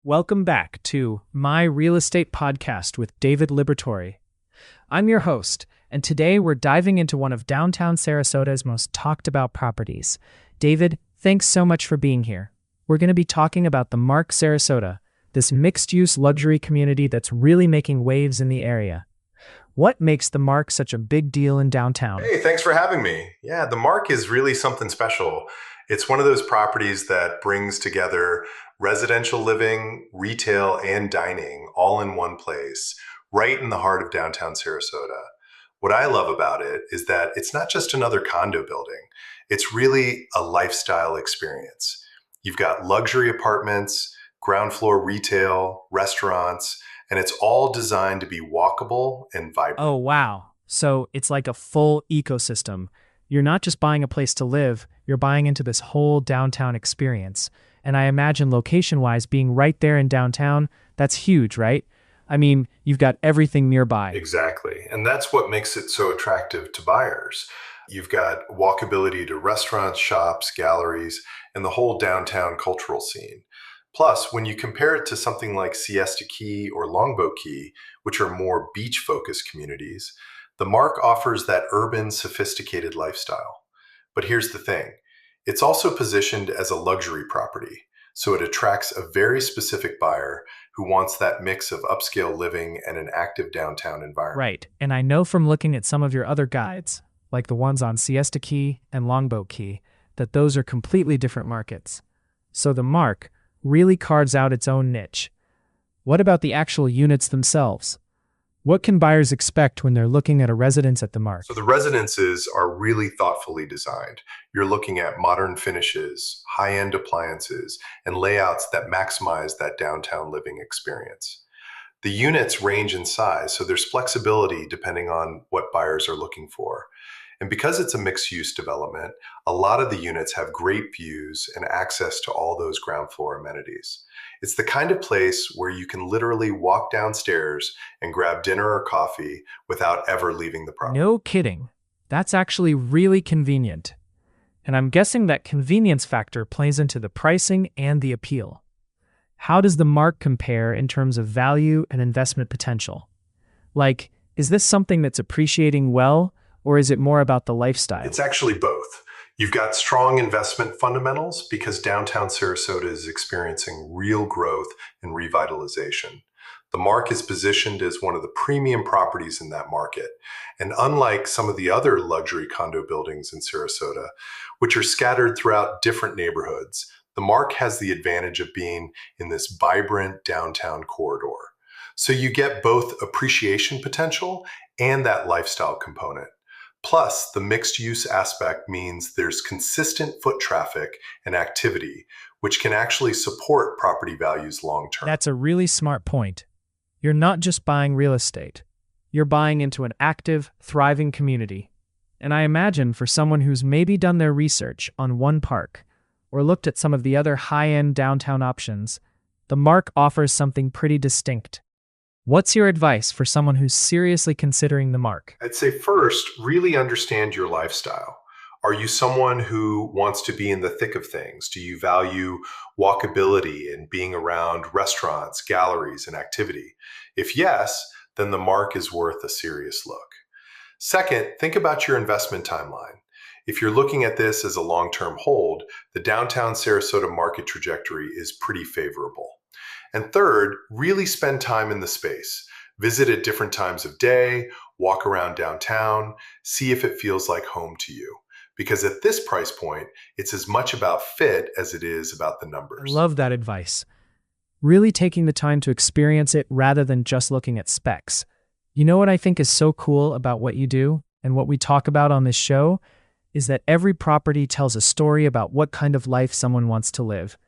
Welcome back to My Real Estate Podcast with David Liberatore. I'm your host, and today we're diving into one of downtown Sarasota's most talked about properties. David, thanks so much for being here. We're going to be talking about the Mark Sarasota, this mixed-use luxury community that's really making waves in the area. What makes the Mark such a big deal in downtown? Hey, thanks for having me. Yeah, the Mark is really something special. It's one of those properties that brings together residential living, retail, and dining all in one place, right in the heart of downtown Sarasota. What I love about it is that it's not just another condo building. It's really a lifestyle experience. You've got luxury apartments, ground floor retail, restaurants, and it's all designed to be walkable and vibrant. Oh, wow. So it's like a full ecosystem. You're not just buying a place to live, you're buying into this whole downtown experience. And I imagine location-wise, being right there in downtown, that's huge, right? I mean, you've got everything nearby. Exactly. And that's what makes it so attractive to buyers. You've got walkability to restaurants, shops, galleries, and the whole downtown cultural scene. Plus, when you compare it to something like Siesta Key or Longboat Key, which are more beach-focused communities, the Mark offers that urban, sophisticated lifestyle. But here's the thing. It's also positioned as a luxury property, so it attracts a very specific buyer who wants that mix of upscale living and an active downtown environment. Right, and I know from looking at some of your other guides, like the ones on Siesta Key and Longboat Key, that those are completely different markets. So the Mark really carves out its own niche. What about the actual units themselves? What can buyers expect when they're looking at a residence at the Mark? So the residences are really thoughtfully designed. You're looking at modern finishes, high-end appliances, and layouts that maximize that downtown living experience. The units range in size, so there's flexibility depending on what buyers are looking for. And because it's a mixed-use development, a lot of the units have great views and access to all those ground floor amenities. It's the kind of place where you can literally walk downstairs and grab dinner or coffee without ever leaving the property. No kidding. That's actually really convenient. And I'm guessing that convenience factor plays into the pricing and the appeal. How does the Mark compare in terms of value and investment potential? Like, is this something that's appreciating well, or is it more about the lifestyle? It's actually both. You've got strong investment fundamentals because downtown Sarasota is experiencing real growth and revitalization. The Mark is positioned as one of the premium properties in that market. And unlike some of the other luxury condo buildings in Sarasota, which are scattered throughout different neighborhoods, the Mark has the advantage of being in this vibrant downtown corridor. So you get both appreciation potential and that lifestyle component. Plus, the mixed-use aspect means there's consistent foot traffic and activity, which can actually support property values long-term. That's a really smart point. You're not just buying real estate. You're buying into an active, thriving community. And I imagine for someone who's maybe done their research on one park or looked at some of the other high-end downtown options, the Mark offers something pretty distinct. What's your advice for someone who's seriously considering the Mark? I'd say first, really understand your lifestyle. Are you someone who wants to be in the thick of things? Do you value walkability and being around restaurants, galleries, and activity? If yes, then the Mark is worth a serious look. Second, think about your investment timeline. If you're looking at this as a long-term hold, the downtown Sarasota market trajectory is pretty favorable. And third, really spend time in the space. Visit at different times of day, walk around downtown, see if it feels like home to you. Because at this price point, it's as much about fit as it is about the numbers. I love that advice. Really taking the time to experience it rather than just looking at specs. You know what I think is so cool about what you do and what we talk about on this show is that every property tells a story about what kind of life someone wants to live.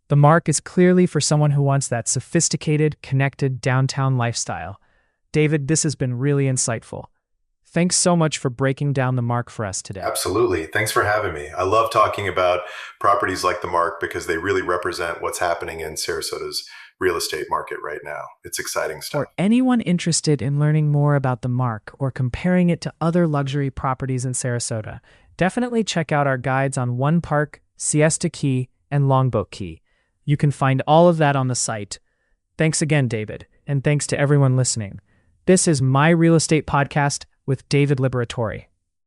The Mark is clearly for someone who wants that sophisticated, connected downtown lifestyle. David, this has been really insightful. Thanks so much for breaking down the Mark for us today. Absolutely. Thanks for having me. I love talking about properties like the Mark because they really represent what's happening in Sarasota's real estate market right now. It's exciting stuff. For anyone interested in learning more about the Mark or comparing it to other luxury properties in Sarasota, definitely check out our guides on One Park, Siesta Key, and Longboat Key. You can find all of that on the site. Thanks again, David, and thanks to everyone listening. This is My Real Estate Podcast with David Liberatore.